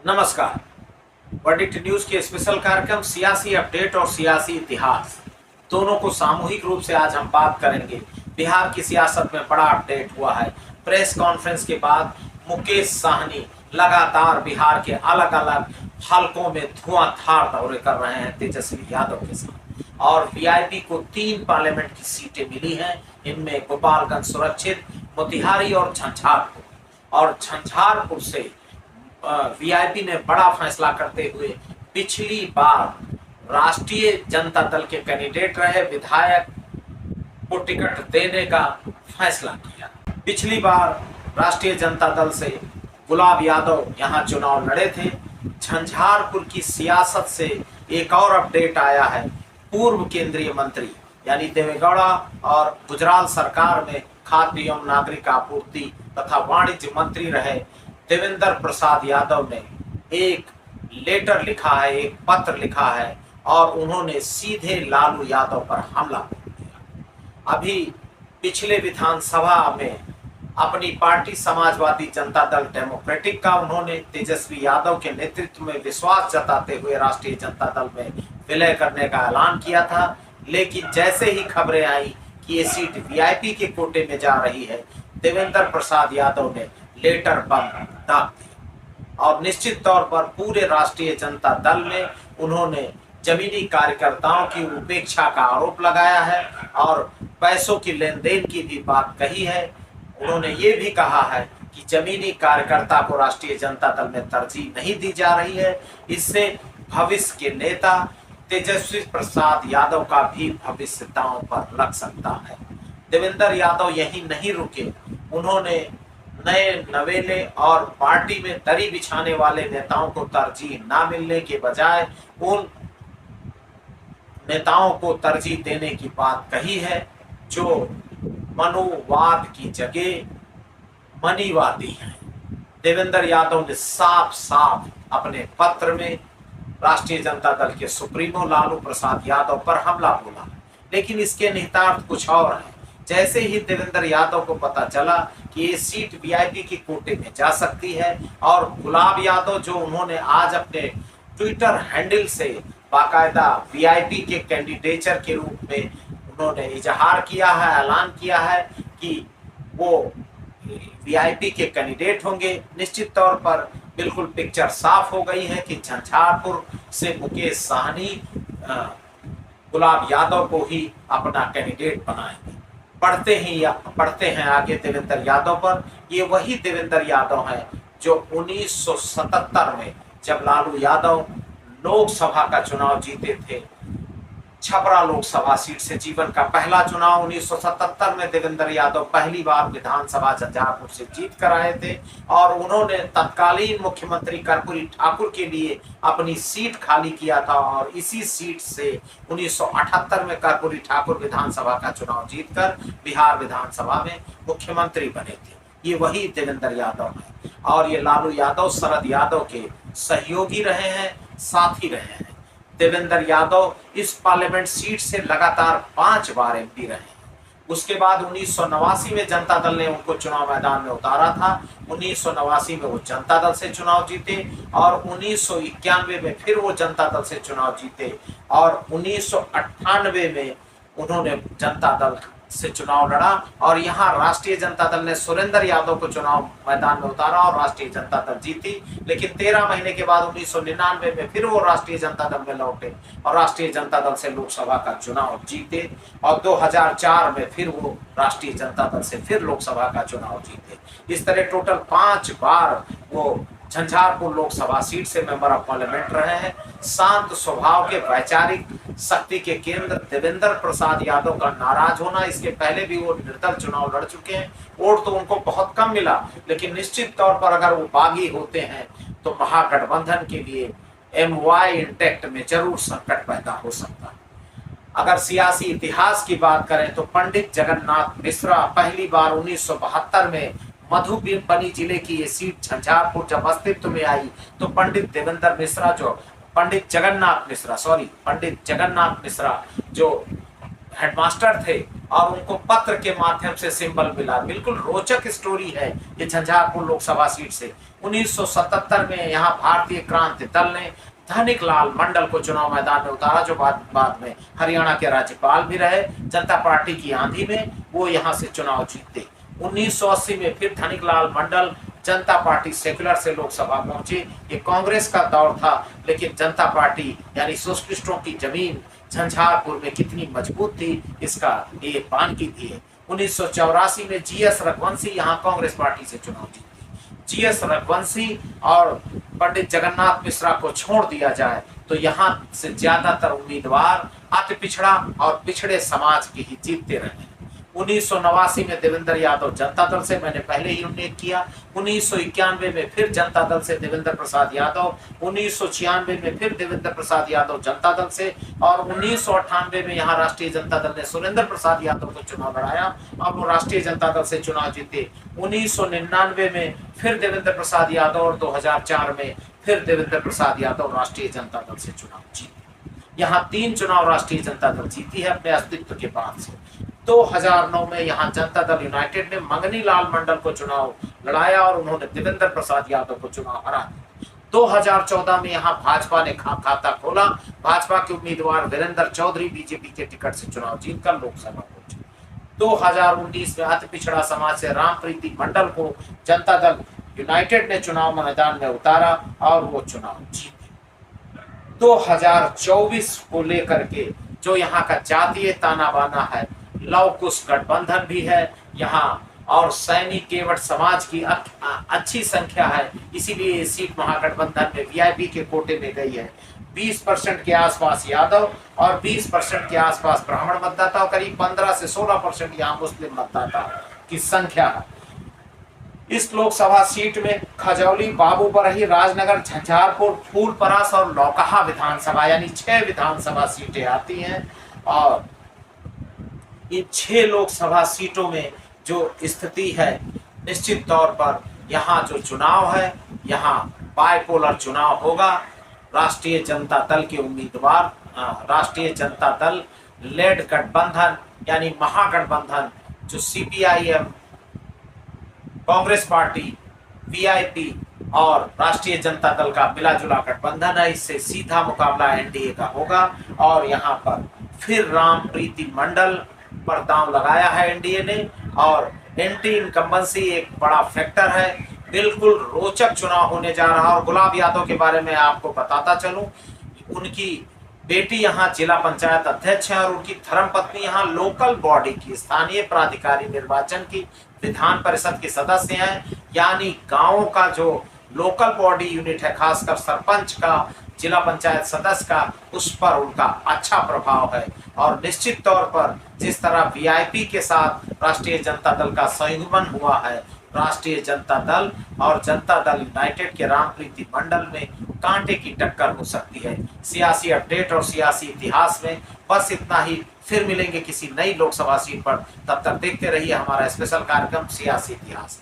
नमस्कार। Verdict news के special कार्यक्रम सियासी अपडेट और सियासी इतिहास दोनों को सामूहिक रूप से आज हम बात करेंगे। बिहार की सियासत में बड़ा अपडेट हुआ है। प्रेस कॉन्फ्रेंस के बाद मुकेश साहनी लगातार बिहार के अलग अलग हलकों में धुआंधार दौरे कर रहे हैं तेजस्वी यादव के साथ, और वीआईपी को 3 पार्लियामेंट की सीटें मिली हैं। इनमें गोपालगंज सुरक्षित, मोतिहारी और झंझारपुर से वीआईपी ने बड़ा फैसला करते हुए पिछली बार राष्ट्रीय जनता दल के कैंडिडेट रहे विधायक को टिकट देने का फैसला किया। पिछली बार राष्ट्रीय जनता दल से गुलाब यादव यहां चुनाव लड़े थे। झंझारपुर की सियासत से एक और अपडेट आया है। पूर्व केंद्रीय मंत्री यानी देवेगौड़ा और गुजरात सरकार में खाद्य एवं नागरिक आपूर्ति तथा वाणिज्य मंत्री रहे देवेंद्र प्रसाद यादव ने एक लेटर लिखा है, एक पत्र लिखा है, और उन्होंने सीधे लालू यादव पर हमला कर दिया। अभी पिछले विधानसभा में अपनी पार्टी समाजवादी जनता दल डेमोक्रेटिक का उन्होंने तेजस्वी यादव के नेतृत्व में विश्वास जताते हुए राष्ट्रीय जनता दल में विलय करने का ऐलान किया था। लेकिन जैसे ही खबरें आई कि ये सीट वीआईपी के कोटे में जा रही है, देवेंद्र प्रसाद यादव ने लेटर बम दाग दिया और निश्चित तौर पर पूरे राष्ट्रीय जनता दल में उन्होंने जमीनी कार्यकर्ताओं की उपेक्षा का आरोप लगाया है और पैसों की लेन देन की भी बात कही है। उन्होंने ये भी कहा है कि जमीनी कार्यकर्ता को राष्ट्रीय जनता दल में तरजीह नहीं दी जा रही है। इससे भविष्य के नेता तेजस्वी प्रसाद यादव का भी भविष्य दांव पर लग सकता है। देवेंद्र यादव यही नहीं रुके, उन्होंने नए नवेले और पार्टी में दरी बिछाने वाले नेताओं को तरजीह ना मिलने के बजाय उन नेताओं को तरजीह देने की बात कही है जो मनोवाद की जगह मनीवादी हैं। देवेंद्र यादव ने साफ साफ अपने पत्र में राष्ट्रीय जनता दल के सुप्रीमो लालू प्रसाद यादव पर हमला बोला, लेकिन इसके निहितार्थ कुछ और है। जैसे ही देवेंद्र यादव को पता चला कि ये सीट वीआईपी की कोटे में जा सकती है और गुलाब यादव जो उन्होंने आज अपने ट्विटर हैंडल से बाकायदा वीआईपी के कैंडिडेचर के रूप में उन्होंने इजहार किया है, ऐलान किया है कि वो वीआईपी के कैंडिडेट होंगे, निश्चित तौर पर बिल्कुल पिक्चर साफ हो गई है कि झंझारपुर से मुकेश साहनी गुलाब यादव को ही अपना कैंडिडेट बनाएंगे। पढ़ते हैं आगे देवेंद्र यादव पर। ये वही देवेंद्र यादव हैं जो 1977 में जब लालू यादव लोकसभा का चुनाव जीते थे, छपरा लोकसभा सीट से जीवन का पहला चुनाव 1977 में देवेंद्र यादव पहली बार विधानसभा झंझारपुर से जीत कर आए थे और उन्होंने तत्कालीन मुख्यमंत्री कर्पूरी ठाकुर के लिए अपनी सीट खाली किया था और इसी सीट से 1978 में कर्पूरी ठाकुर विधानसभा का चुनाव जीतकर बिहार विधानसभा में मुख्यमंत्री बने थे। ये वही देवेंद्र यादव है और ये लालू यादव शरद यादव के सहयोगी रहे हैं, साथी रहे हैं। देवेंद्र यादव इस पार्लियामेंट सीट से लगातार 5 बार एमपी रहे हैं। उसके बाद 1989 में जनता दल ने उनको चुनाव मैदान में उतारा था। 1989 में वो जनता दल से चुनाव जीते और 1991 में फिर वो जनता दल से चुनाव जीते और 1998 में उन्होंने जनता दल से चुनाव लड़ा और यहाँ राष्ट्रीय जनता दल ने सुरेंद्र यादव को चुनाव मैदान में उतारा और राष्ट्रीय जनता दल जीती। लेकिन 13 महीने के बाद 1999 में फिर वो राष्ट्रीय जनता दल में लौटे और राष्ट्रीय जनता दल से लोकसभा का चुनाव जीते और 2004 में फिर वो राष्ट्रीय जनता दल से फिर लोकसभा का चुनाव जीते। इस तरह टोटल 5 बार वो झंझारपुर लोकसभा सीट से मेंबर ऑफ पार्लियामेंट रहे हैं। शांत स्वभाव के वैचारिक शक्ति के केंद्र देवेंद्र प्रसाद यादव का नाराज होना, इसके पहले भी वो निर्दल चुनाव लड़ चुके हैं। वोट तो उनको बहुत कम मिला, लेकिन निश्चित तौर पर अगर वो बागी होते हैं तो महागठबंधन के लिए एमवाई इंटैक्ट में जरूर संकट पैदा हो सकता है। अगर सियासी इतिहास की बात करें तो पंडित जगन्नाथ मिश्रा पहली बार 1972 में मधुबनी जिले की ये सीट झंझारपुर जब अस्तित्व में आई तो पंडित जगन्नाथ मिश्रा जो हेडमास्टर थे और उनको पत्र के माध्यम से सिंबल मिला। बिल्कुल रोचक स्टोरी है ये झंझारपुर लोकसभा सीट से। 1977 में यहाँ भारतीय क्रांति दल ने धनिक लाल मंडल को चुनाव मैदान में उतारा, जो बाद में हरियाणा के राज्यपाल भी रहे। जनता पार्टी की आंधी में वो यहाँ से चुनाव जीते। 1980 में फिर धनिक लाल मंडल जनता पार्टी सेक्युलर से लोकसभा पहुंचे। ये कांग्रेस का दौर था, लेकिन जनता पार्टी यानी सोशलिस्टों की जमीन झंझारपुर में कितनी मजबूत थी इसका ये बानगी थी। 1984 में जीएस रघुवंशी यहाँ कांग्रेस पार्टी से चुनाव जीते। जीएस रघुवंशी और पंडित जगन्नाथ मिश्रा को छोड़ दिया जाए तो यहाँ से ज्यादातर उम्मीदवार अति पिछड़ा और पिछड़े समाज के ही जीतते रहे। 1989 में देवेंद्र यादव जनता दल से, मैंने पहले ही उल्लेख किया। 1991 में फिर जनता दल से देवेंद्र प्रसाद यादव, 1996 में फिर देवेंद्र प्रसाद यादव जनता दल से, और 1998 में यहाँ राष्ट्रीय जनता दल ने सुरेंद्र प्रसाद यादव को चुनाव लड़ाया और वो राष्ट्रीय जनता दल से चुनाव जीते। 1999 में फिर देवेंद्र प्रसाद यादव और 2004 में फिर देवेंद्र प्रसाद यादव राष्ट्रीय जनता दल से चुनाव जीते। यहाँ 3 चुनाव राष्ट्रीय जनता दल जीती है अपने अस्तित्व के बाद से। 2009 में यहाँ जनता दल यूनाइटेड ने मंगनी लाल मंडल को चुनाव लड़ाया और उन्होंने देवेंद्र प्रसाद यादव को चुनाव हरा दिया। 2014 में यहाँ भाजपा ने खाता खोला। भाजपा के उम्मीदवार वीरेंद्र चौधरी बीजेपी के टिकट से चुनाव जीतकर लोकसभा पहुंचे। 2019 में अति पिछड़ा समाज से रामप्रीति मंडल को जनता दल यूनाइटेड ने चुनाव मैदान में उतारा और वो चुनाव जीते। 2024 को लेकर के जो यहाँ का जातीय ताना बाना है, लव कुश गठबंधन भी है यहाँ, और सैनी केवट समाज की अच्छी संख्या है, इसीलिए सीट महागठबंधन में वीआईपी के कोटे में गई है। 20% के आसपास यादव और 20% के आसपास ब्राह्मण मतदाता और करीब 15 से 16% यहाँ मुस्लिम मतदाता की संख्या है। इस लोकसभा सीट में खजौली, बाबूबरही, राजनगर, झंझारपुर, फूलपरास और लौकहा विधानसभा यानी 6 विधानसभा सीटें आती हैं। और इन 6 लोकसभा सीटों में जो स्थिति है, निश्चित तौर पर यहाँ जो चुनाव है, यहाँ बाइपोलर चुनाव होगा। राष्ट्रीय जनता दल के उम्मीदवार, राष्ट्रीय जनता दल लेड गठबंधन यानी महागठबंधन, जो सीपीआईएम, कांग्रेस पार्टी, वीआईपी और राष्ट्रीय जनता दल का मिला जुला गठबंधन है, इससे सीधा मुकाबला एनडीए का होगा। और यहाँ पर फिर रामप्रीति मंडल पर दांव लगाया है एनडीए ने, और एंटी इनकम्बेंसी एक बड़ा फैक्टर है। बिल्कुल रोचक चुनाव होने जा रहा है। और गुलाब यादव के बारे में आपको बताता चलूं, उनकी बेटी यहाँ जिला पंचायत अध्यक्ष है और उनकी धर्मपत्नी यहाँ लोकल बॉडी की, स्थानीय प्राधिकारी निर्वाचन की विधान परिषद के सदस्य हैं। यानी गांवों का जो लोकल बॉडी यूनिट है, खासकर सरपंच का, जिला पंचायत सदस्य का, उस पर उनका अच्छा प्रभाव है। और निश्चित तौर पर जिस तरह वीआईपी के साथ राष्ट्रीय जनता दल का संयुग्मन हुआ है, राष्ट्रीय जनता दल और जनता दल यूनाइटेड के रामप्रीति मंडल में कांटे की टक्कर हो सकती है। सियासी अपडेट और सियासी इतिहास में बस इतना ही। फिर मिलेंगे किसी नई लोकसभा सीट पर, तब तक देखते रहिए हमारा स्पेशल कार्यक्रम सियासी इतिहास।